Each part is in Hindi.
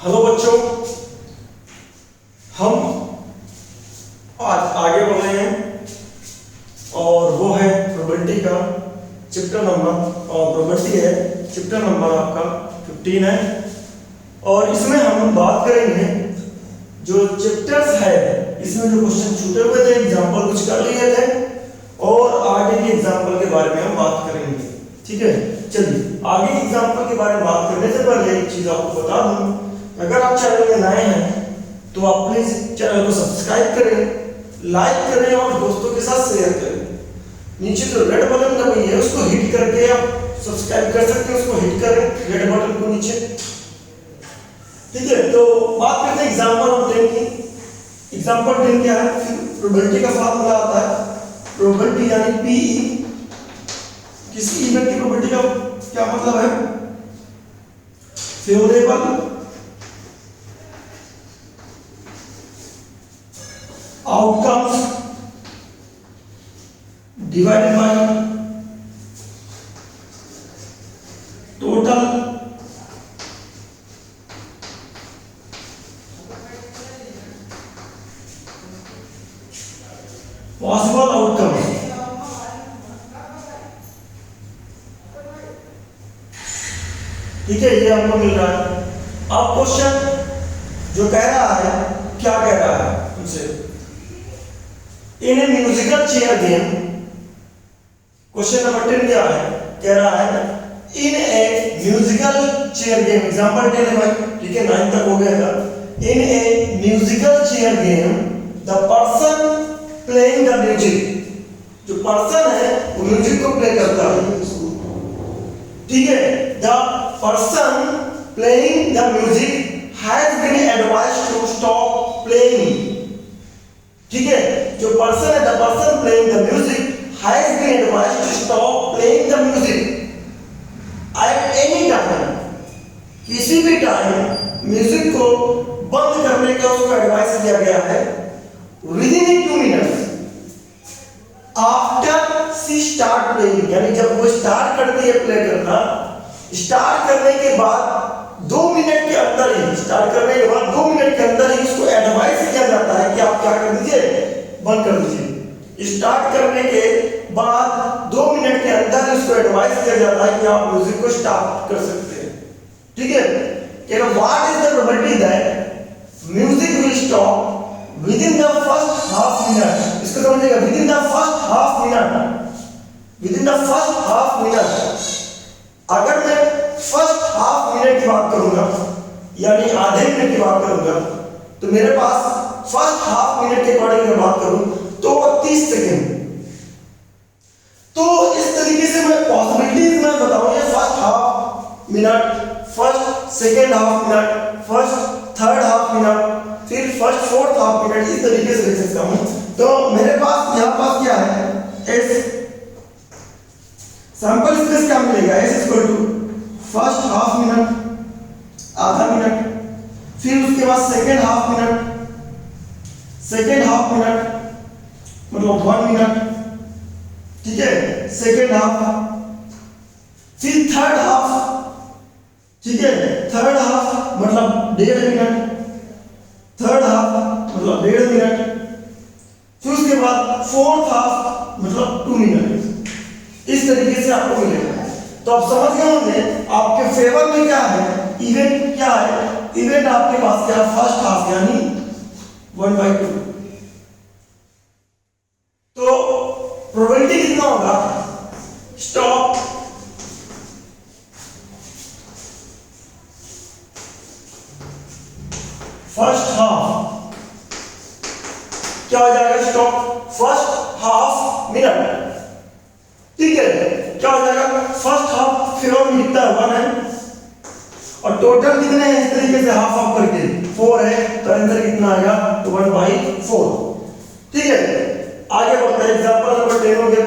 हेलो बच्चों, हम आज आगे बढ़ रहे हैं और वो है प्रोबेबिलिटी का चैप्टर नंबर, और प्रोबेबिलिटी है चैप्टर नंबर आपका 15 है। और इसमें हम बात करेंगे जो चैप्टर्स है, इसमें जो क्वेश्चन छूटे हुए थे, एग्जाम्पल कुछ कर लिए थे और आगे के एग्जाम्पल के बारे में हम बात करेंगे। ठीक है, चलिए आगे एग्जाम्पल के बारे में बात करने से पहले एक चीज आपको बता दूं, अगर आप चैनल में नए हैं तो आप प्लीज चैनल को सब्सक्राइब करें, लाइक करें और दोस्तों के साथ शेयर करें। नीचे जो रेड बटन दबाई है उसको हिट करके आप सब्सक्राइब कर सकते हैं, उसको हिट करें रेड बटन को नीचे। ठीक है, तो बात करते हैं एग्जाम्पल 10 की। एग्जाम्पल 10 क्या है? प्रोबेबिलिटी का फार्मूला आता है, प्रोबेबिलिटी यानी पी। किसी इवेंट की प्रोबेबिलिटी का क्या मतलब है? Favourable outcomes divided by total possible outcomes. ठीक है, ये आपको मिल रहा है। अब क्वेश्चन जो कह रहा है, क्या कह रहा है तुमसे? In a musical chair game, question number 10 क्या है? कह रहा है in a musical chair game, example 10 है भाई, ठीक है, 9 तक हो गया था। In a musical chair game the person playing the music, जो पर्सन है वो म्यूजिक को प्ले करता है। ठीक है, the person playing the music has been advised to stop playing. ठीक है, जो पर्सन है, the person playing the music has been advised to stop playing the music at any time. किसी भी टाइम म्यूजिक को बंद करने का उसको एडवाइस दिया गया है विदिन 2 मिनट्स आफ्टर सी स्टार्ट प्लेइंग, यानी जब वो स्टार्ट करती है प्ले करना, स्टार्ट करने के बाद 2 मिनट के अंदर ही, स्टार्ट करने के बाद 2 मिनट के अंदर ही उसको एडवाइस किया जाता है कि आप क्या कर दीजिए, बंद कर दीजिए। स्टार्ट करने के बाद 2 मिनट के अंदर ही उसको एडवाइस किया जाता है कि आप म्यूजिक को स्टॉप कर सकते हैं। ठीक है, कहना what is the probability that music will stop within the first half minute. इसको समझिएगा, within the first half minute, within the first half minute. अगर मैं फर्स्ट हाफ मिनट की बात करूंगा, यानी आधे मिनट की बात करूंगा, तो मेरे पास फर्स्ट हाफ मिनट के अकॉर्डिंग मैं बात करूं तो 30 सेकेंड। तो इस तरीके से मैं पॉसिबिलिटीज में बताऊं, ये first half minute, first second half minute, first third half minute, फिर फर्स्ट फोर्थ हाफ मिनट, इस तरीके से लिख सकता हूं। तो मेरे पास यहां पास क्या है, एस सैंपल स्पेस क्या मिलेगा, S equal to first half minute आधा मिनट, फिर उसके बाद second half minute, second half minute मतलब 1 मिनट। ठीक है, सेकेंड हाफ, फिर थर्ड हाफ। ठीक है, थर्ड हाफ मतलब 1.5 मिनट, थर्ड हाफ मतलब 1.5 मिनट, फिर उसके बाद फोर्थ हाफ मतलब 2 मिनट। इस तरीके से आपको मिलेगा। तो आप समझ गए होंगे आपके फेवर में क्या है, इवेंट क्या है। इवेंट आपके पास क्या है, फर्स्ट हाफ यानी 1/2। तो प्रोबेबिलिटी कितना होगा, स्टॉप फर्स्ट हाफ, क्या हो जाएगा, स्टॉप फर्स्ट हाफ मिनट। ठीक है, क्या हो जाएगा, फर्स्ट हाफ फेवर में कितना 1 है और टोटल कितने हैं, इस तरीके से हाफ हाफ करके 4 है, तो आंसर कितना आएगा, 1/4। ठीक है, आगे बढ़ते हैं, एग्जांपल नंबर 10 हो गया।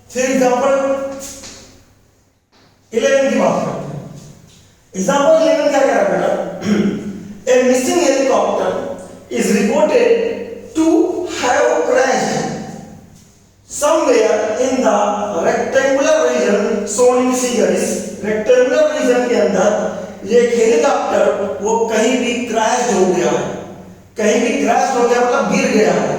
फिर एग्जांपल 11 की बात करते हैं। एग्जांपल 11 क्या कह रहा है बेटा, a missing helicopter is reported to have crashed somewhere in the rectangular region shown in figure, इस rectangular region के अंदर ये हेलीकॉप्टर वो कहीं भी क्रैश हो गया है, कहीं भी क्रैश हो गया मतलब गिर गया है,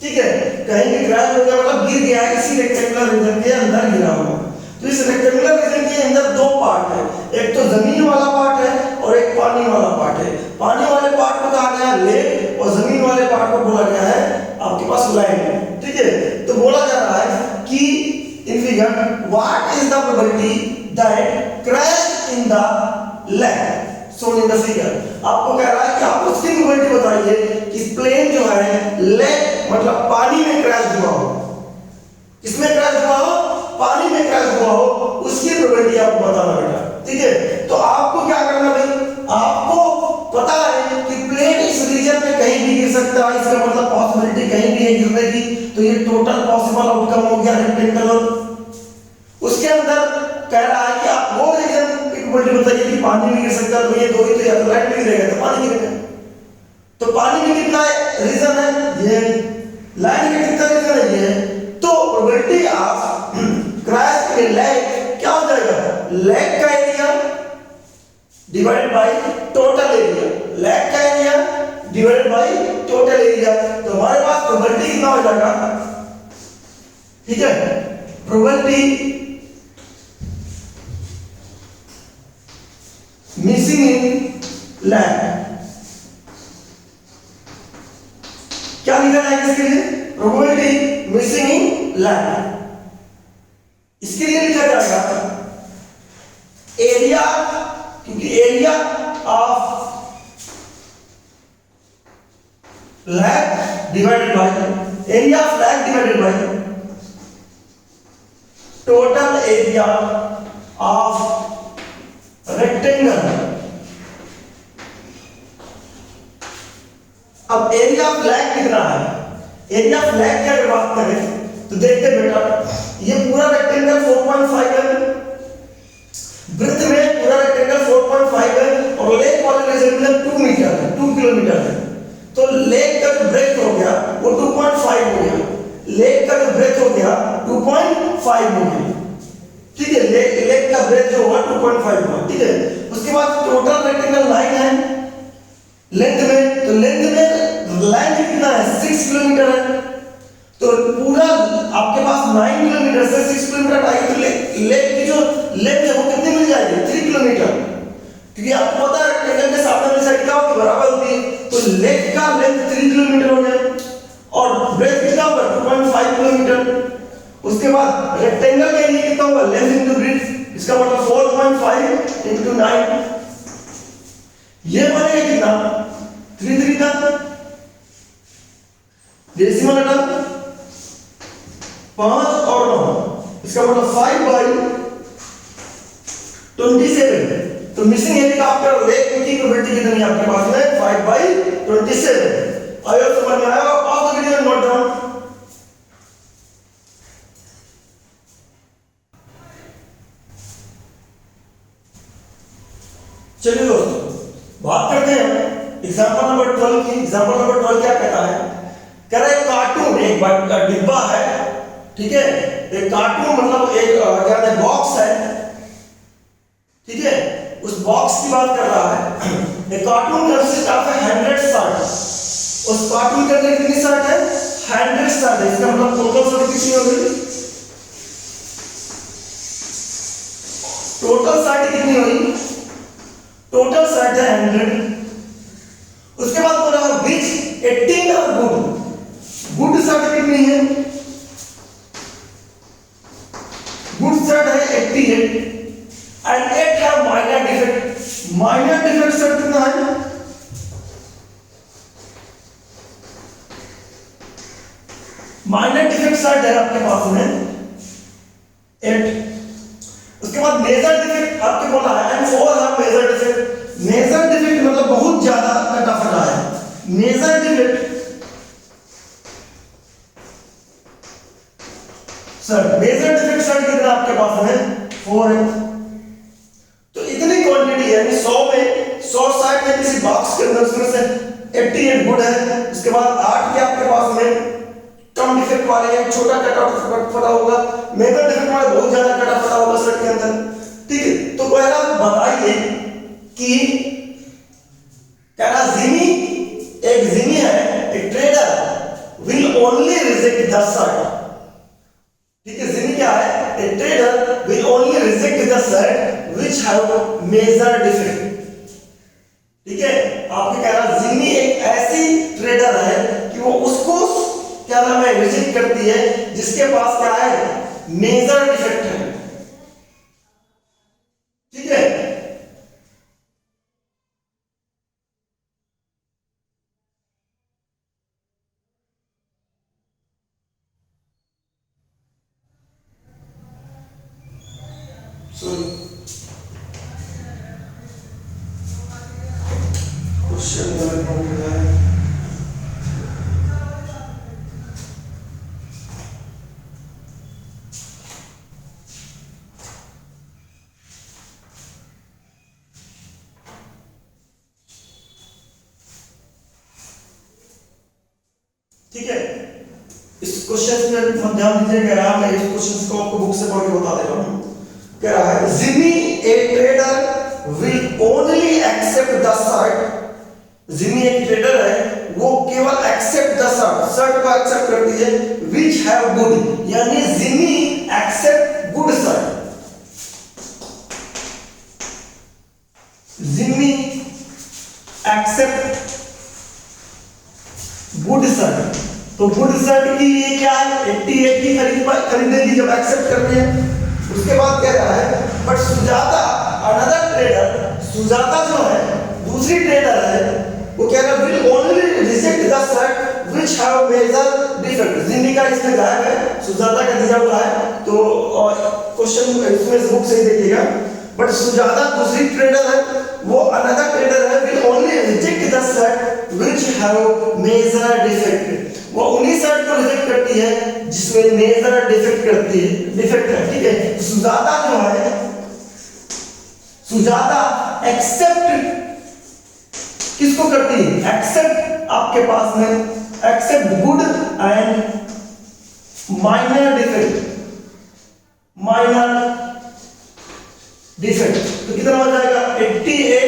ठीक है, कहीं भी क्रैश हो गया मतलब गिर गया है, इसी रेक्टेंगुलर रीजन के अंदर गिरा हुआ। तो इस रेक्टेंगुलर रीजन के अंदर दो पार्ट है, एक तो जमीन वाला पार्ट है और एक पानी वाला पार्ट है। पानी वाले पार्ट को कहा गया लेक और जमीन वाले पार्ट को बोला गया है आपके पास लैंड, ठीक है। तो बोला जा रहा है कि in figure what is the probability that crash in the land shown in the figure। आपको कह रहा है कि आप उसकी प्रोबेबिलिटी बताइए कि प्लेन जो है लेक मतलब पानी में क्रैश हुआ हो, किसमें क्रैश हुआ हो, पानी में क्रैश हुआ हो, उसकी प्रोबेबिलिटी आपको बताना बेटा, ठीक है। तो आपको क्या करना भाई, आपको पता है कि प्लेन इस रीजन में कहीं भी गिर सकता है, इसका मतलब पॉसिबिलिटी कहीं भी है गिरने की, तो ये टोटल पॉसिबल आउटकम हो गया रेक्टेंगुलर। उसके अंदर कह रहा है कि आप वो रीजन की प्रोबेबिलिटी बताइए कि पानी में गिर सकता है, तो ये दो ही तो, या तो लैंड में गिरेगा तो पानी गिरेगा। तो पानी में कितना रीजन है, ये लैंड में कितना रीजन है, ये। तो probability of crash in lake क्या हो जाएगा, लेक का area divided by total area, lake का area divided by total area. तो हमारे पास प्रोबेबिलिटी कितना हो जाएगा, ठीक है, प्रोबेबिलिटी मिसिंग इन लैंड क्या लिखा जाएगा इसके लिए, प्रोबेबिलिटी मिसिंग इन लैंड। इसके लिए लिखा जाएगा एरिया, क्योंकि area of land divided by area of land divided by total area of rectangle. अब एरिया ऑफ लैक कितना है, एरिया ऑफ लैक की अगर बात करें तो देखते बेटा ये पूरा रेक्टेंगल 4.5 है, वृत्त में पूरा रेक्टेंगल 4.5 है और लेक वाले रीजन में 2 मीटर है, 2 किलोमीटर है। तो लेक का जो ब्रेथ हो गया वो 2.5 हो गया, लेक का जो ब्रेथ हो गया 2.5 हो गया, ठीक है। लेक का ब्रेथ जो हुआ 2.5 हुआ, ठीक है। उसके बाद टोटल रेक्टेंगल लाइन है लेंथ में, तो लेंथ में लाइन कितना है 6 किलोमीटर है, तो पूरा आपके पास 9 किलोमीटर से 6 किलोमीटर आएगी, तो लेक की जो लेंथ है वो कितनी मिल जाएगी 3 किलोमीटर, क्योंकि आपको पता है रेक्टेंगल के सामने वाली साइड क्या होती है, बराबर होती है। तो लेक का लेंथ 3 किलोमीटर हो गया और ब्रेथ कितना होगा 2.5 किलोमीटर। उसके बाद रेक्टेंगल के लिए कितना होगा, लेंथ इनटू ब्रेथ, इसका मतलब 4.5 इनटू 9, ये बनेगा कितना 3 का डेसिमल हटा 5 और 9, इसका मतलब 5/27। तो मिसिंग हेलीकॉप्टर लेक की प्रोबेबिलिटी कितनी है आपके पास में 5/27। आयो समझ में आया, of the video note down. चलिए दोस्तों बात करते हैं एग्जांपल नंबर 12 की। एग्जांपल नंबर 12 क्या कहता है, कह रहा है कार्टून एक डिब्बा है, ठीक है, एक कार्टून मतलब एक क्या कहते हैं बॉक्स है, ठीक है, उस बॉक्स की बात कर रहा है। एक कार्टून कंसिस्ट ऑफ 100 शर्ट, उस कार्टून के अंदर कितनी शर्ट है 100 शर्ट है, इसका मतलब टोटल शर्ट कितनी हो गई, टोटल शर्ट कितनी हुई, टोटल शर्ट है 100। उसके बाद बोला विच 18 और गुड शर्ट कितनी है, गुड शर्ट है 88 एंड 8 है minor defect. Minor defect shirt कितना है, माइनर डिफेक्ट शर्ट है आपके पास में 8। उसके बाद मेजर डिफेक्ट आपके बोला है एंड 4 है मेजर डिफेक्ट। मेजर डिफेक्ट मतलब बहुत ज्यादा कटा फटा है, major defect sir major defect sir कितना आपके पास है 4 है। तो इतनी क्वांटिटी है 100 में 100 साइड में किसी बॉक्स के अंदर उसमें से 88 गुड है, उसके बाद 8 के आपके पास में कम डिफेक्ट वाले हैं छोटा कटआउट पता होगा, मेजर डिफेक्ट वाले बहुत ज्यादा कटआउट पता होगा शर्ट के अंदर। ठीक है, तो कह रहा बताइए कि कह रहा जिमी है, एक trader will only reject the shirt. ठीक है, जिमी क्या है, a trader will only reject the shirt which have major defect. ठीक है, आपके कह रहा जिमी एक ऐसी ट्रेडर है कि वो उसको क्या नाम है रिजेक्ट करती है जिसके पास क्या है, मेजर डिफेक्ट है। ठीक है, क्वेश्चन गलत हो गया है। ठीक है, इस क्वेश्चन में ध्यान दीजिए, कह रहा मैं इस क्वेश्चन को आपको बुक से पढ़ के बता दे रहा हूं। कह रहा है Jimmy a trader will only accept the shirt. Jimmy एक ट्रेडर है, वो केवल एक्सेप्ट द शर्ट को एक्सेप्ट करती है व्हिच हैव गुड, यानी Jimmy accept good shirt. Jimmy accept good shirt, तो गुड शर्ट की ये क्या है, 80 खरीदेगी जब एक्सेप्ट करती है। उसके बाद कह रहा है but Sujata another trader, Sujata जो है दूसरी ट्रेडर है, वो कह रहा है will only reject the shirt which have major defect. Jimmy का इसमें गायब है, सुजाता का दिया हुआ है, तो क्वेश्चन इसमें बुक से ही देखिएगा। बट सुजाता दूसरी ट्रेडर है, वो अनदर ट्रेडर है, will only reject the shirt which have major defect. वो उन्हीं शर्ट को रिजेक्ट करती है जिसमें मेजर डिफेक्ट है। ठीक है, सुजाता जो है, सुजाता एक्सेप्ट किसको करती है, एक्सेप्ट आपके पास में accept good and minor defect. तो कितना हो जाएगा, 88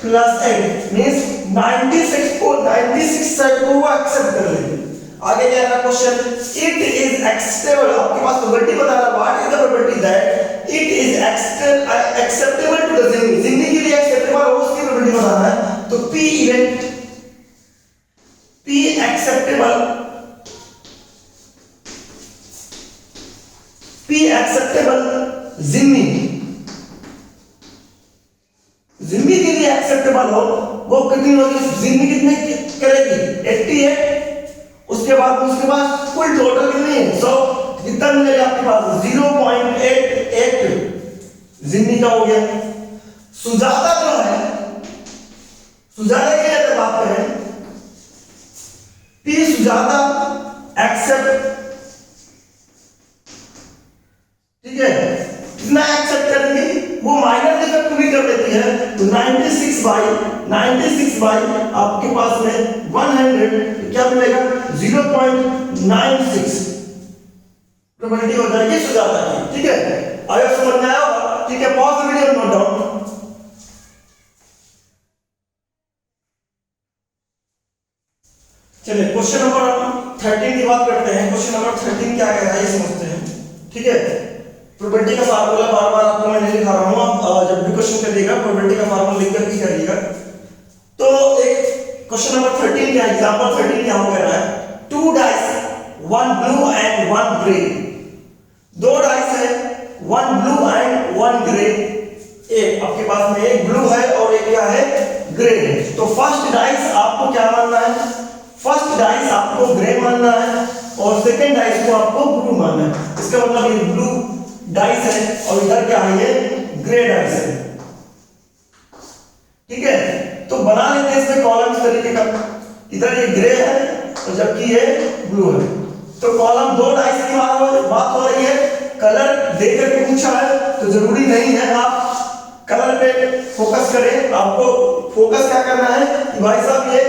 प्लस 8 मींस 96 शर्ट को वो एक्सेप्ट कर लेगी। आगे क्या है क्वेश्चन, इट इज एक्सेप्टेबल, आपके पास प्रोबेबिलिटी बता रहा है, what is the probability that it is acceptable to the Jimmy, Jimmy के लिए एक्सेप्टेबल हो उसकी प्रोबेबिलिटी बताना है। तो P event, P acceptable Jimmy, Jimmy के लिए एक्सेप्टेबल हो वो कितनी होगी, जिमी कितने करेगी 88, उसके बाद कुल टोटल कितनी है 100, कितना मिलेगा आपके पास 0.88 जिमी का हो गया। सुजाता जो है, सुजाता के लिए बात करें, पी सुजाता एक्सेप्ट, ठीक है, कितना एक्सेप्ट करेंगे, वो माइनर डिफेक्ट भी कर लेती है, तो 96 बाई आपके पास में 100, तो क्या मिलेगा 0.96 प्रोबेबिलिटी हो जाएगी सुजाता की। ठीक है, अगर समझ में आया होगा, ठीक है, pause the video, note down. चलिए क्वेश्चन नंबर 13 की बात करते हैं। क्वेश्चन नंबर 13 क्या कह रहा है ये समझते हैं। ठीक है, प्रोबेबिलिटी का फार्मूला बार-बार आपको मैं नहीं लिखा रहा हूं, आप जब भी क्वेश्चन करिएगा प्रोबेबिलिटी का फार्मूला लिखकर ही करिएगा। तो एक क्वेश्चन नंबर 13 का एग्जांपल 13 क्या हो रहा है, 2 dice, 1 blue and 1 grey, 2 dice है, 1 ब्लू एंड 1 ग्रे, एक आपके पास में एक ब्लू है और एक क्या है ग्रे है। तो फर्स्ट डाइस आपको क्या मानना है, फर्स्ट डाइस आपको ग्रे मानना है और सेकंड डाइस को आपको ब्लू मानना है। इसका मतलब ये ब्लू डाइस है और इधर क्या है, ये ग्रे डाइस है। ठीक है, तो बना लेते हैं इसमें कॉलम इस तरीके का, इधर ये ग्रे है और जबकि ये ब्लू है। तो कॉलम 2 डाइस की बात हो रही है, कलर दे करके पूछा है तो जरूरी नहीं है आप कलर पे फोकस करें, आपको फोकस क्या करना है कि भाई साहब ये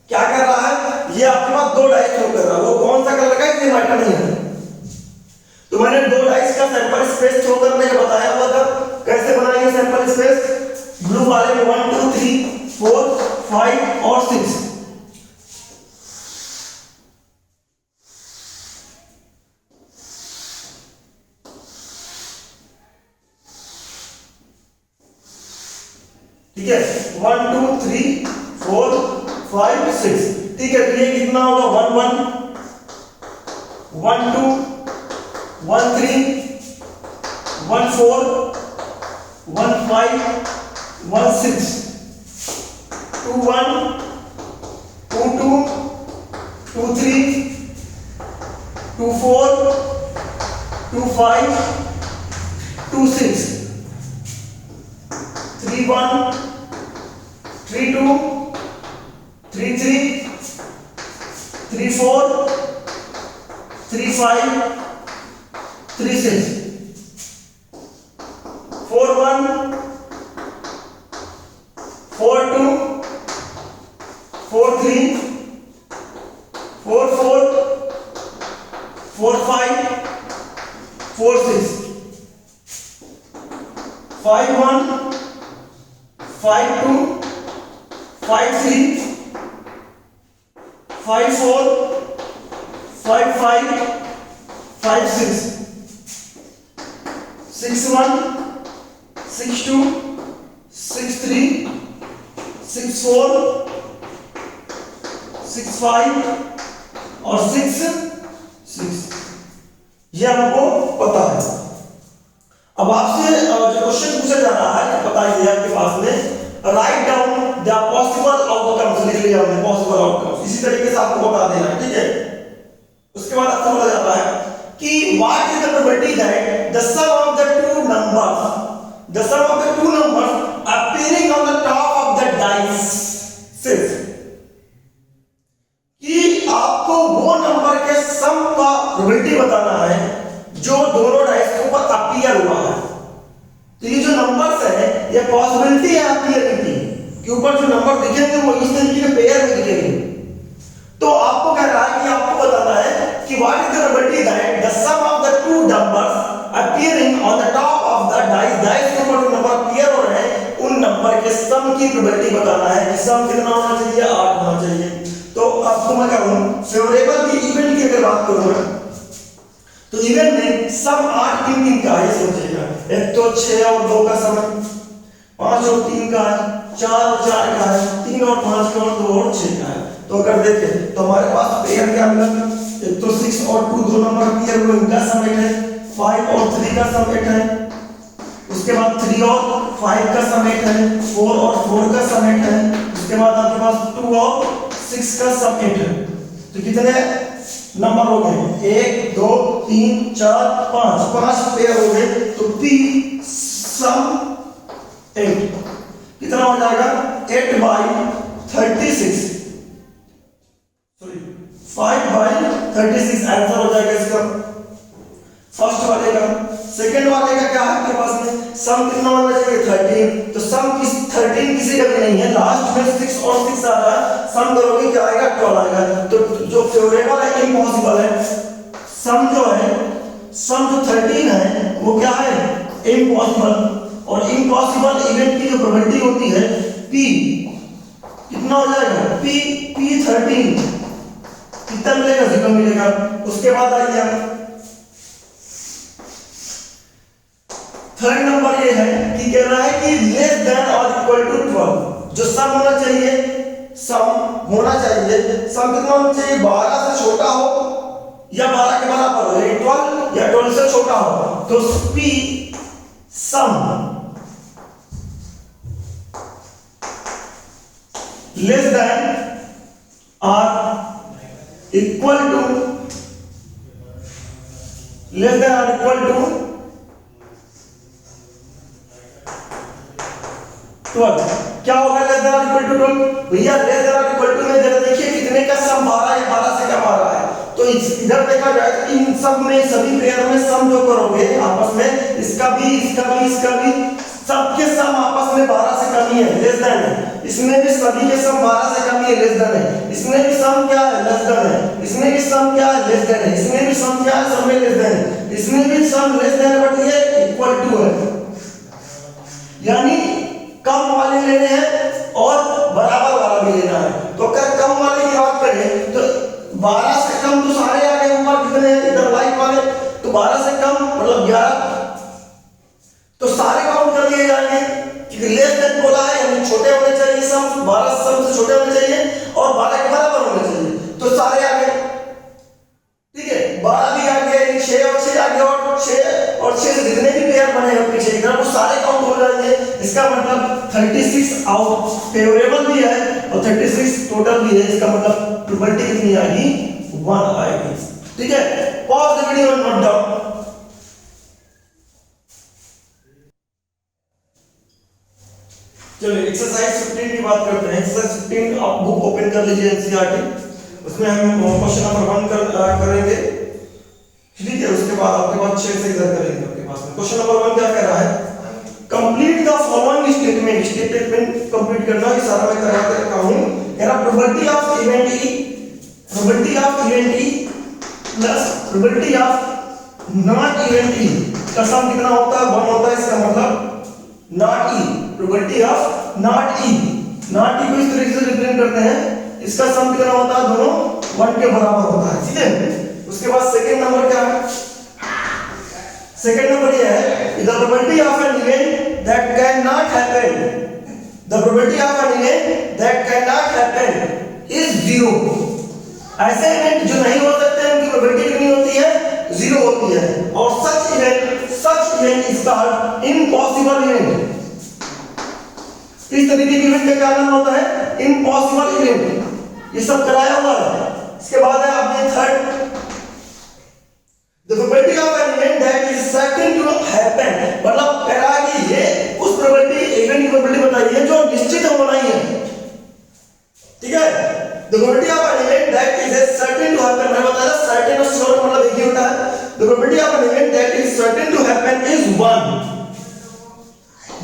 क्या कर रहा है, ये आपके पास 2 डाइस शो कर रहा है, वो कौन सा हमने दो डाइस का सैंपल स्पेस थ्रो करने का बताया हुआ था। कैसे बनाएंगे सैंपल स्पेस? ब्लू वाले में 1 2 3 4 5 और 6। ठीक है, 1 2 3 4 5 6। ठीक है, तो ये कितना होगा? 1 1 1 2 1 3 1 4 1 5 1 6 2 1 2 2 2 3 2 4 2 5 2 6 3 1 3 2 3 3 3 4 3 5 3 6 4 1 4 2 4 3 4 4 4 5 4 6 5 1 5 2 5 3 5 4 5 5 5 6 6 1 6 2 6 3 6 4 6 5 और 6 6। ये हमको पता है। अब आपसे जो क्वेश्चन पूछा जा रहा है, पता ही है आपके पास में, write down the possible outcomes, लिख लिया हमने पॉसिबल आउटकम्स। इसी तरीके से आपको बता देना है, ठीक है। उसके बाद आपको बोला जाता है कि what is the probability that the sum of the two numbers appearing on the top of the dice, सिर्फ कि आपको वो नंबर के सम का प्रोबेबिलिटी बताना है जो दोनों डाइस के ऊपर अपीयर हुआ है। तो ये जो नंबर्स है, ये पॉसिबिलिटी है अपीयरिंग की, कि ऊपर जो नंबर दिखेंगे वो इस तरीके के पेयर में दिखेंगे। तो आपको कह रहा है कि आपको बताना है कि what is the probability that the sum of the two numbers appearing on the top of the dice, dice के ऊपर जो नंबर अपीयर हो रहे हैं उन नंबर के सम की प्रोबेबिलिटी बताना है कि सम कितना होना चाहिए? 8 होना चाहिए। तो आपको मैं कहूं फेवरेबल की इवेंट की अगर बात करूं तो इवेंट में सम 8 किन का है सोचिएगा। एक तो 6 और 2 का सम, 5 और 3 का है, 4 और 4 का है, 3 और 5 का, और 2 और 6 का है। तो अगर देखें तो हमारे पास पेयर क्या मिला? एक तो 6 और 2 दो नंबर पेयर हुए, इनका सम 8 है। 5 और 3 का सम 8 है। उसके बाद 3 और 5 का सम 8 है। 4 और 4 का सम 8 है। उसके बाद आपके पास 2 और 6 का सम 8 है। तो कितने नंबर हो गए? 1 2 3 4 5, 5 पेयर हो गए। तो P सम 8 कितना हो जाएगा? 8 बाई 36, सॉरी 5 बाई 36 आंसर हो जाएगा इसका फर्स्ट वाले का। सेकंड वाले का क्या है आपके पास में? सम कितना होना चाहिए? 13। तो सम 13 किसी का भी नहीं है, लास्ट में 6 और 6 आ रहा है, सम करोगे क्या आएगा? 12 आएगा। तो जो फेवरेबल है, इम्पॉसिबल है, सम जो है, सम जो 13 है वो क्या है? इम्पॉसिबल। और इम्पॉसिबल इवेंट की जो प्रोबेबिलिटी होती है P कितना हो जाएगा? P 13 कितना मिलेगा? 0 मिलेगा। उसके बाद आइए थर्ड नंबर ये है कि कह रहा है कि लेस देन और इक्वल टू 12, जो सम होना चाहिए, सम होना चाहिए, सम कितना होना चाहिए? 12 से छोटा हो या 12 के बराबर हो, 12 या 12 से छोटा हो। तो P सम लेस देन और इक्वल टू, लेस देन और इक्वल टू 12। क्या होगा लेस देन और इक्वल टू 12? भैया लेस देन और इक्वल टू में जरा देखिए कितने का सम 12 या 12 से कम आ रहा है। तो इधर देखा जाए तो इन सब में, सभी पेयर में सम जो करोगे आपस में, इसका भी, इसका भी, इसका भी सबके सम आपस में 12 से कम ही है, लेस देन है। इसमें भी सभी के सम 12 से कम ही है, लेस देन है। इसमें भी सम क्या है, लेस देन है। इसमें भी सम क्या है, लेस देन है। इसमें भी सम क्या है, सब में लेस देन है। इसमें भी सम लेस देन बट ये इक्वल टू है, यानी कम वाले लेने हैं और बराबर वाला भी लेना है। तो अगर कम वाले की बात करें तो 12 से कम तो सारे आ गए ऊपर, कितने हैं इधर लाइक वाले, तो 12 से कम मतलब 11, तो सारे काउंट कर लिए जाएंगे क्योंकि लेस देन बोला है, यानी छोटे होने चाहिए सम, 12 सम से छोटे होने चाहिए और 12 के बराबर होने चाहिए, तो सारे आ गए। ठीक है, 12 भी आ गए, 6 और 6 आ गए, और 6 और 6 से जितने भी पेयर बने हैं पीछे की तरफ वो सारे काउंट हो जाएंगे। इसका मतलब 36 आउट फेवरेबल भी है और 36 टोटल भी है। इसका मतलब प्रोबेबिलिटी कितनी आएगी, 1 आएगी। ठीक है, pause the video and note down. चलिए एक्सरसाइज 15 की बात करते हैं। एक्सरसाइज 15 आप बुक ओपन कर लीजिए एनसीईआरटी, उसमें हम क्वेश्चन नंबर 1 करेंगे। ठीक है, उसके बाद आपके पास 6 से इधर करेंगे आपके पास में। क्वेश्चन नंबर 1 क्या कह रहा है, complete the following statement. Statement complete करना है, सारा मैं करा के रखा हूं। कह रहा probability of event E, probability of event E plus probability of not event E का सम कितना होता है, 1 होता है। इसका मतलब not E, probability of not E, not E को इस तरीके से रिप्रेजेंट करते हैं, इसका सम कितना होता है, दोनों 1 के बराबर होता है। ठीक है, उसके बाद सेकंड नंबर क्या है, सेकंड नंबर ये है, the probability of an event that can not happen, the probability of an event that can not happen is 0। ऐसे इवेंट जो नहीं हो सकते उनकी प्रोबेबिलिटी कितनी होती है, 0 होती है। और सच event is called impossible event. इस तरीके के इवेंट का क्या नाम होता है, इम्पॉसिबल इवेंट। ये सब कराया हुआ है। इसके बाद है आपने third, the probability of an event that is certain to happen, मतलब कह रहा है कि ये उस प्रोबेबिलिटी, इवेंट की प्रोबेबिलिटी बताइए जो निश्चित होना ही है। ठीक है, the probability of an event that is certain to happen, मैं बताया certain और sure मतलब एक ही होता है। the probability of an event that is certain to happen is 1।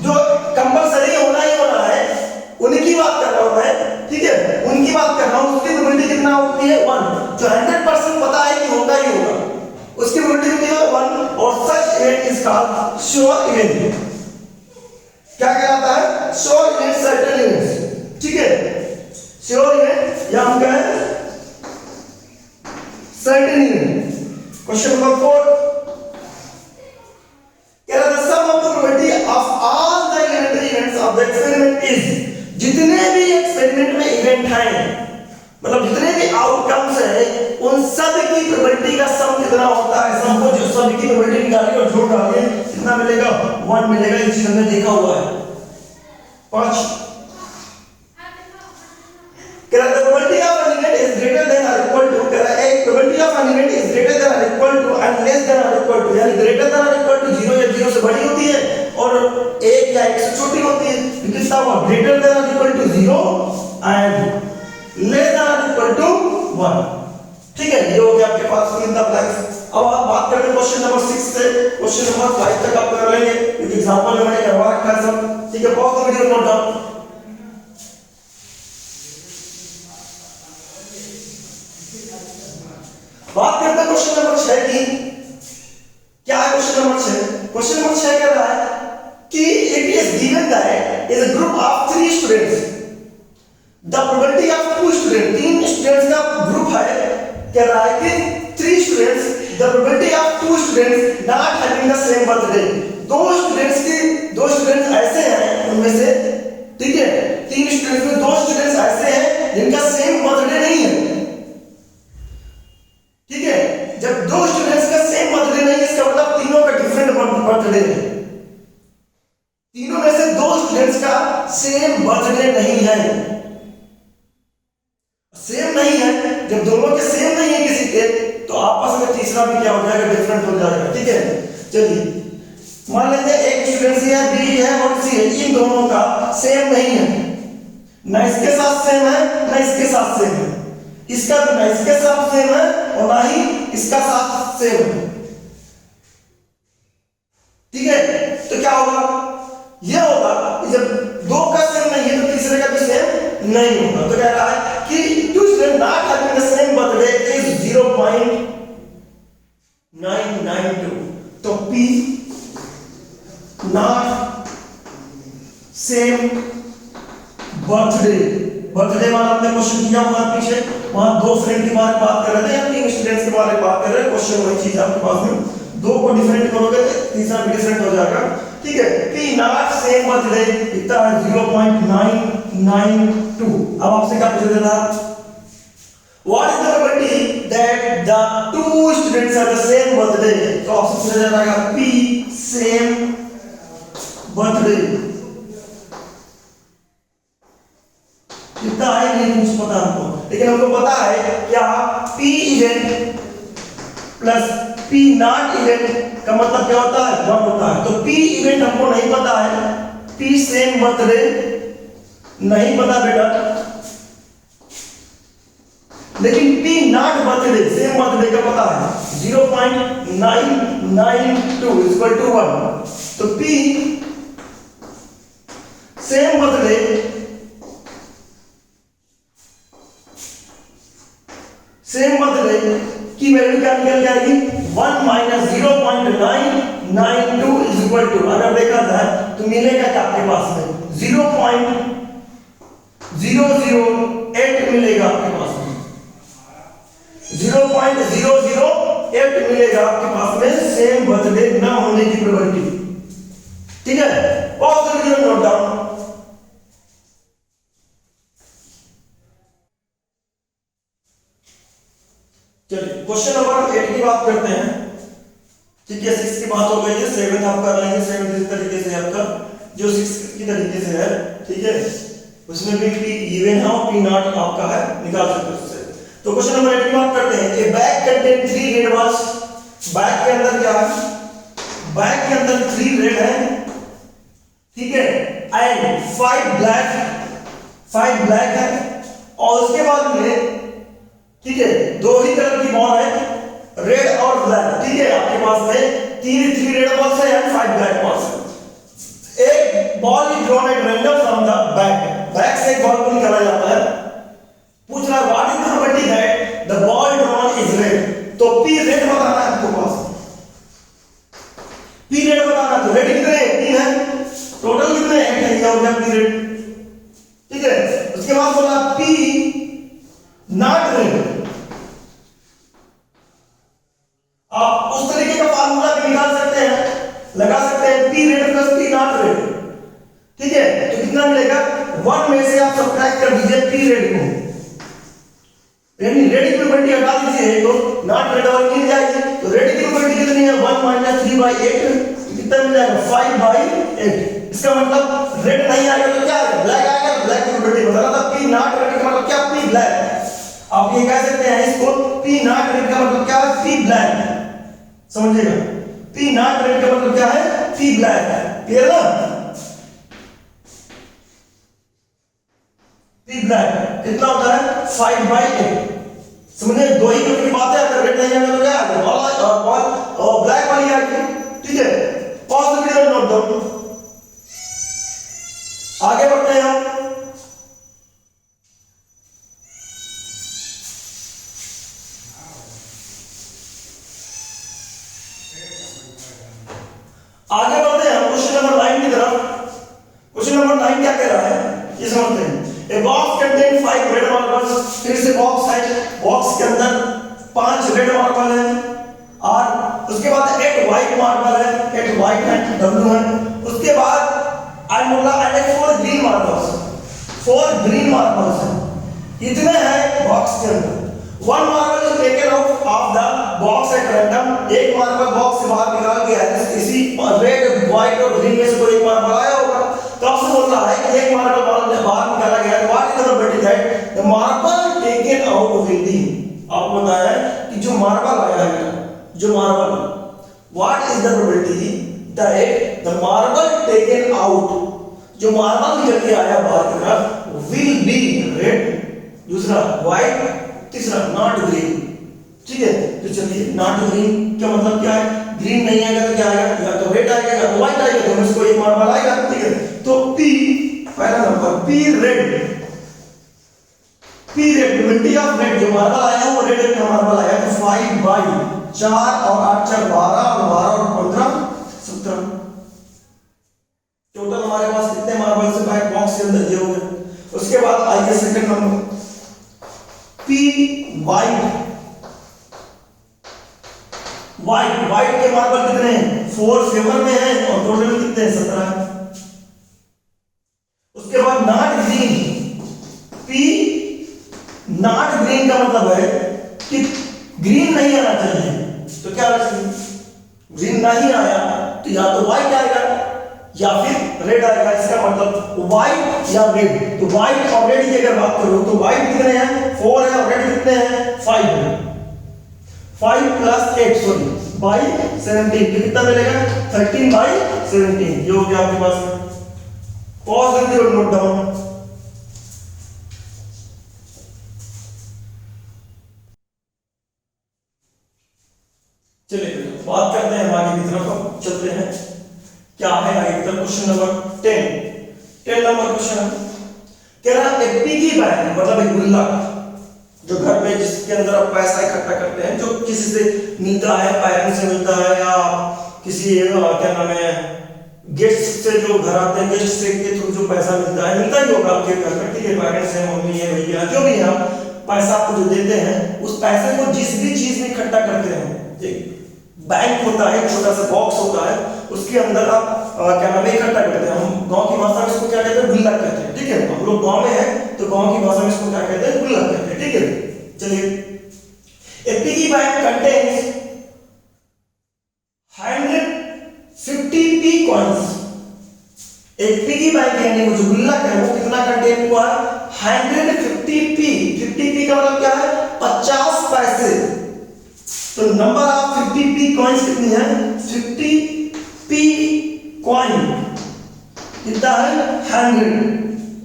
जो कंपलसरी होना ही होना है उनकी बात कर रहा हूं मैं। ठीक है, उनकी बात कर रहा हूं, उसकी प्रोबेबिलिटी कितना होती है, 1। जो 100% पता है कि होगा ही होगा, उसकी प्रोबेबिलिटी कितनी है, 1। और सच event is called sure event. क्या कहलाता है, श्योर इवेंट, सर्टेन इवेंट। ठीक है, श्योर इवेंट या हम कहें सर्टेन इवेंट। क्वेश्चन नंबर 4 कह रहा है sum of the probability of all the events of the experiment is, जितने भी एक्सपेरिमेंट में इवेंट हैं, मतलब जितने भी आउटकम्स हैं, उन सब की प्रोबेबिलिटी का सम कितना होता है। सम को जो सब की प्रोबेबिलिटी निकालिए और जोड़ डालिए, कितना मिलेगा, 1 मिलेगा। इस चीज हमने देखा हुआ है। 5 कह रहा है probability of an event is greater than और इक्वल टू, कह रहा है probability of an event is greater than और equal to and less than और इक्वल टू, यानी ग्रेटर देन और इक्वल टू 0 या 0 से बड़ी होती है और 1 या 1 से छोटी होती है। कितना हुआ, ग्रेटर देन और equal to 0 and less than और इक्वल टू 1। ठीक है, ये हो गया आपके पास फिल इन द ब्लैंक्स। अब आप बात करते हैं क्वेश्चन नंबर 6 से क्वेश्चन नंबर 5 तक आप कर लेंगे क्योंकि एग्जांपल में मैंने करवा रखा है सब। ठीक है, pause the video, note down. बात करते हैं क्वेश्चन नंबर 6 की। क्या है क्वेश्चन नंबर 6? क्वेश्चन नंबर 6 कह रहा है कि it is given that is a group of 3 students, the probability of 2 student, 3 students का ग्रुप है। कह रहा है कि 3 students, the probability of 2 students not having the same birthday, 2 students ऐसे हैं उनमें से, ठीक है, 3 स्टूडेंट्स में 2 स्टूडेंट्स ऐसे हैं जिनका सेम बर्थडे नहीं है। ठीक है, जब 2 स्टूडेंट्स का सेम बर्थडे नहीं है, इसका मतलब तीनों का डिफरेंट बर्थडे है। तीनों में से 2 स्टूडेंट्स का सेम बर्थडे नहीं है। सेम नहीं है, जब दोनों के सेम नहीं है किसी के, तो आपस में तीसरा भी क्या हो जाएगा, डिफरेंट हो जाएगा। ठीक है, चलिए मान लेते हैं एक स्टूडेंट है, बी है और सी है, इन दोनों का सेम नहीं है, ना इसके साथ सेम है ना इसके साथ सेम है, इसका ना इसके साथ सेम है और ना ही इसका साथ सेम है। ठीक है, तो क्या होगा, यह होगा कि जब दो का सेम नहीं है तो तीसरे का भी सेम नहीं होगा। तो कह रहा है कि two student not having the same birthday is 0.992। तो P not same birthday, birthday वाला हमने क्वेश्चन किया हुआ पीछे, वहां दो फ्रेंड के बारे में बात कर रहे थे या तीन स्टूडेंट्स के बारे में बात कर रहे हैं। क्वेश्चन वही चीज आपके पास में, दो को डिफरेंट करोगे तो तीसरा भी डिफरेंट हो जाएगा। ठीक है, P नॉट सेम बर्थडे इतना है 0.992। अब आपसे क्या पूछा था, what is the probability that the two students have the same birthday. तो आपसे पूछा जाएगा P सेम बर्थडे कितना है, नहीं मुझे पता हमको, लेकिन हमको पता है क्या P event plus P not event का मतलब क्या होता है, 1 होता है। तो P इवेंट हमको नहीं पता है, P सेम बर्थडे नहीं पता बेटा, लेकिन P not birthday same birthday का पता है 0.992 इक्वल टू 1। तो P सेम बर्थडे की वैल्यू क्या निकल जाएगी, 1 माइनस 0.992 इज इक्वल टू, अगर देखा जाए तो मिलेगा क्या आपके पास में 0.008 मिलेगा आपके पास में, 0.008 मिलेगा आपके पास में सेम बर्थडे ना होने की प्रोबेबिलिटी। ठीक है, pause the video, note down. चलिए क्वेश्चन नंबर 8 की बात करते हैं। ठीक है, 6 की बात हो गई है, 7 आप कर लेंगे। 7 इस तरीके से आपका जो 6 की तरीके से है, ठीक है, उसमें भी P इवन है और P नॉट आपका है, निकाल सकते हो उससे। तो क्वेश्चन नंबर 8 की बात करते हैं। ए bag contain 3 red balls, bag के अंदर क्या है, बैग के अंदर 3 रेड है, ठीक है, एंड 5 ब्लैक है, और उसके बाद में ठीक है दो ही कलर की बॉल है, रेड और ब्लैक। ठीक है, आपके पास में 3 रेड बॉल्स है एंड 5 ब्लैक बॉल्स है। एक ball is drawn at random from the bag, bag से एक बॉल को निकाला जाता है। पूछ रहा है what is the probability that the ball drawn is red. तो P रेड बताना है आपको पास, P रेड बताना। तो रेड कितने हैं, 3 है, टोटल कितने हैं, 8 है, ये हो गया P रेड। ठीक है, उसके बाद बोला P नॉट रेड। आप उस तरीके का फार्मूला भी निकाल सकते हैं, लगा सकते हैं P red plus P not red. ठीक है, तो कितना मिलेगा, 1 में से आप सब्ट्रैक्ट कर दीजिए P रेड को, यानी रेड की प्रोबेबिलिटी हटा दीजिए तो नॉट रेड और मिल जाएगी। तो रेड की प्रोबेबिलिटी कितनी है, 1 माइनस 3/8, कितना मिल जाएगा, 5/8। इसका मतलब रेड नहीं आएगा तो क्या आएगा, ब्लैक आएगा। ब्लैक की प्रोबेबिलिटी बताना था, P नॉट रेड का मतलब क्या, P ब्लैक। आप ये कह सकते हैं इसको, P नॉट रेड का मतलब क्या है, P ब्लैक। समझिएगा, P नॉट रेड का मतलब क्या है, P ब्लैक है। क्लियर ना, P ब्लैक कितना होता है, 5/8। समझे, दो ही कलर की बात है, अगर रेड नहीं आएगा तो क्या आएगा, बॉल और ब्लैक वाली आएगी। ठीक है, pause the video, note down. आगे बढ़ते हैं हम। आगे बढ़ते हैं क्वेश्चन नंबर 9 की तरफ। क्वेश्चन नंबर 9 क्या कह रहा है ये समझते हैं। A box contain 5 red marbles, फिर से बॉक्स है, बॉक्स के अंदर 5 रेड मार्बल है और उसके बाद 8 व्हाइट मार्बल है, 8 व्हाइट है, W है। उसके बाद आई बोला and 4 green marbles, 4 green marbles है। इतने हैं बॉक्स के अंदर। 1 marble is taken out of the box at random, एक मार्बल बॉक्स से बाहर निकाल गया है, इसी रेड व्हाइट और ग्रीन में से कोई एक मार्बल आया होगा। तो आपसे बोल रहा है कि एक मार्बल बाहर निकाला गया है, what is the probability that the marble taken out will be. आपको बताया कि जो मार्बल आया है, जो marble, what is the probability that the marble taken out, जो मार्बल निकल के आया बाहर की तरफ, विल बी रेड, दूसरा व्हाइट, तीसरा नॉट ग्रीन। ठीक है, तो चलिए नॉट ग्रीन का मतलब क्या है, ग्रीन नहीं आएगा तो क्या आएगा, या तो रेड आएगा या तो व्हाइट आएगा, तो इसको एक मार्बल आएगा, ठीक है। तो पी पहला number P red, P red probability of red, जो मार्बल आया वो रेड का मार्बल आया, तो 5 बाई 4 और 8 4 12 और 12 और 15 17। टोटल हमारे पास कितने मार्बल से बैक बॉक्स के अंदर ये हो गए। उसके बाद आइए second number P white, white के मार्बल कितने हैं, 4 फेवर में है और टोटल कितने हैं, 17 है। उसके बाद not green, P not green का मतलब है कि ग्रीन नहीं आना चाहिए, तो क्या रखेंगे, ग्रीन नहीं आया तो या तो व्हाइट आएगा या फिर रेड आएगा, इसका मतलब व्हाइट या रेड। तो व्हाइट और रेड की अगर बात करूं तो व्हाइट कितने हैं, 4 है, और रेड कितने हैं, 5 है। 5 प्लस 8 सॉरी बाई 17, तो कितना मिलेगा, 13 बाई 17, ये हो गया आपके पास में। पॉज करके और नोट डाउन। चलिए बात करते हैं आगे की तरफ, चलते हैं क्या है आगे की तरफ। क्वेश्चन नंबर 10 नंबर क्वेश्चन कह रहा है एक पिगी बैंक, मतलब एक गुल्लक जो घर में जिसके अंदर आप पैसा इकट्ठा करते हैं, जो किसी से मिलता है, पेरेंट्स से मिलता है या किसी क्या नाम है गेस्ट से जो घर आते हैं, गेस्ट से के थ्रू जो पैसा मिलता है, मिलता ही होगा आपके घर में, ठीक है, पेरेंट्स है, मम्मी है, भैया जो भी है, पैसा आपको जो देते हैं, उस पैसे को जिस भी चीज में इकट्ठा करते हैं, एक बैंक होता है, छोटा सा बॉक्स होता है, उसके अंदर आप क्या नाम है इकट्ठा करते हैं। हम गांव की भाषा में इसको क्या कहते हैं, गुल्लक कहते हैं, ठीक है। हम लोग गांव में हैं तो गांव की भाषा में इसको क्या कहते हैं, गुल्लक कहते हैं, ठीक है। चलिए a piggy bank contains 150 p coins, एक पिगी बैंक यानी वो जो गुल्लक है वो कितना कंटेन हुआ है, 150 p, 50 p का मतलब क्या है, 50 पैसे। तो नंबर ऑफ 50 p कॉइंस कितनी है, 50 p कॉइन कितना है, 100।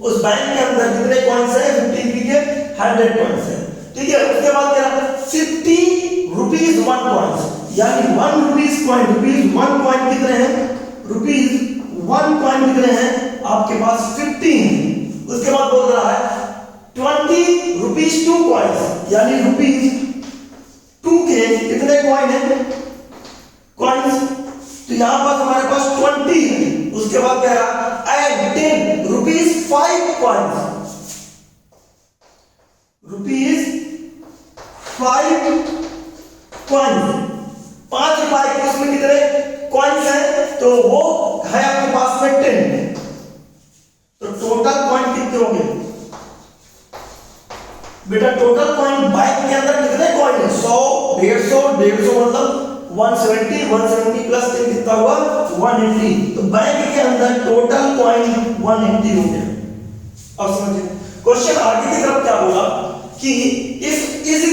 उस बैंक के अंदर कितने कॉइंस है, 50 p के 100 कॉइंस है, ठीक है। उसके बाद क्या है, 50 रुपीस 1 कॉइंस, यानी 1 रुपीस कॉइन, रुपीस 1 कॉइन कितने हैं, रुपीस 1 कॉइन कितने हैं आपके पास, 50। उसके बाद बोल रहा है 20 रुपीस 2 कॉइंस, यानी रुपीस 2 के कितने कॉइन है, कॉइंस। तो यहां पर हमारे पास 20 है। उसके बाद कह रहा add 10 rupees 5 coins, rupees 5 coins, 5 रुपए के उसमें कितने कॉइंस हैं, तो वो है आपके पास में 10। तो टोटल कॉइन कितने होंगे बेटा, टोटल कॉइन बैंक के अंदर कितने कॉइन है, 100 150 मतलब 170 170 प्लस 10 कितना हुआ, 180। तो बैंक के अंदर टोटल कॉइन 180 हो गया। अब समझिए क्वेश्चन आगे की तरफ क्या बोला कि इफ इज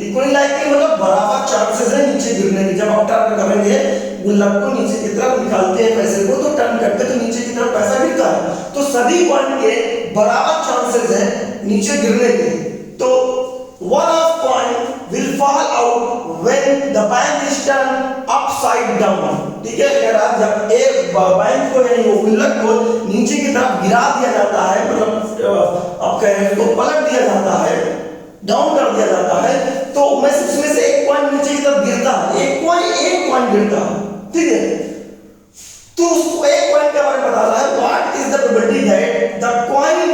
इक्वली लाइकली मतलब बराबर चांसेस है नीचे गिरने के। जब आप टर्न करेंगे गुल्लक को नीचे की तरफ निकालते हैं पैसे को, तो टर्न करते तो नीचे की तरफ पैसा गिरता है, तो सभी कॉइन के बराबर चांसेस हैं नीचे गिरने के। तो one of coin will fall out when the bank is turned upside down, ठीक है। कह रहा जब एक बैंक को यानी वो गुल्लक को नीचे की तरफ गिरा दिया जाता है, मतलब आप कह रहे हैं उसको पलट दिया जाता है, डाउन कर दिया जाता है, तो उसमें से एक कॉइन नीचे की तरफ गिरता है, एक कॉइन गिरता है, ठीक है। तो उसको एक कॉइन के बारे में बता रहा है, what is the probability that the coin,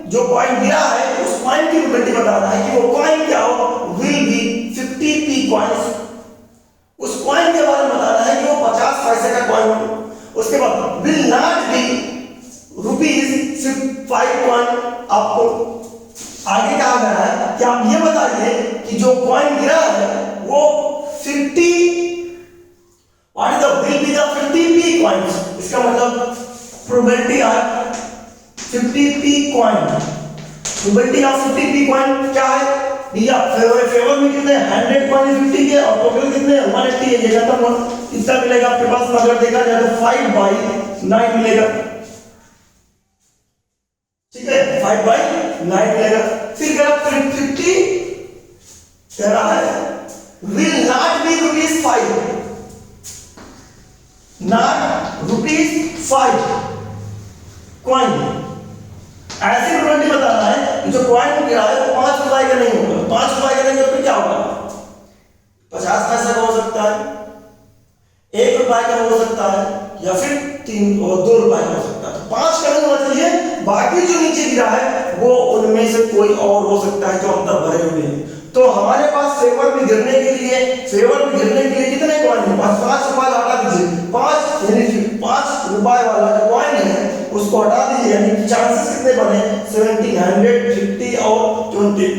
जो कॉइन गिरा है उस कॉइन की प्रोबेबिलिटी बता रहा है कि वो कॉइन क्या हो, विल बी 50 p कॉइंस। उस कॉइन के बारे में बता रहा है कि वो 50 पैसे का कॉइन हो। उसके बाद will not be rupees 5 coin. आपको आगे कहा गया है कि आप ये बताइए कि जो कॉइन गिरा है वो 50, what is the will be the 50 p coins. इसका मतलब probability of 50 p coin, probability of 50 p coin क्या है भैया, फेवर में कितने 100 कॉइन 50 के और टोटल कितने 180 है। ये खत्म हुआ, कितना मिलेगा आपके पास, अगर देखा जाए तो 5/9 मिलेगा, ठीक है, 5/9 मिलेगा। फिर कह रहा 50 कह रहा है will not be ₹5, not ₹5 coin. ऐसी प्रोबेबिलिटी बताना है कि जो कॉइन गिरा है वो ₹5 का नहीं होगा। ₹5 का नहीं होगा तो क्या होगा? 50 पैसा का हो सकता है, ₹1 का हो सकता है, या फिर 3 और ₹2 का हो सकता है। 5 का नहीं होना चाहिए। बाकी जो नीचे गिरा है वो उनमें से कोई और हो सकता है जो अंदर भरे हुए हैं। तो हमारे पास फेवर में गिरने के लिए कितने कॉइन है? ₹5 हटा दीजिए। 5 यानी ₹5 वाला जो कॉइन है उसको हटा दीजिए, यानी चांसेस कितने बने? 70, 100, 50 और 20।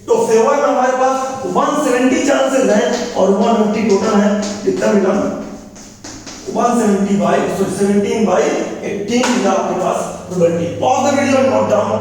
तो फेवर में हमारे पास 170 चांसेस हैं और 150 टोटल है। कितना मिला? 17/18 मिला आपके पास probability. Pause the video, note down.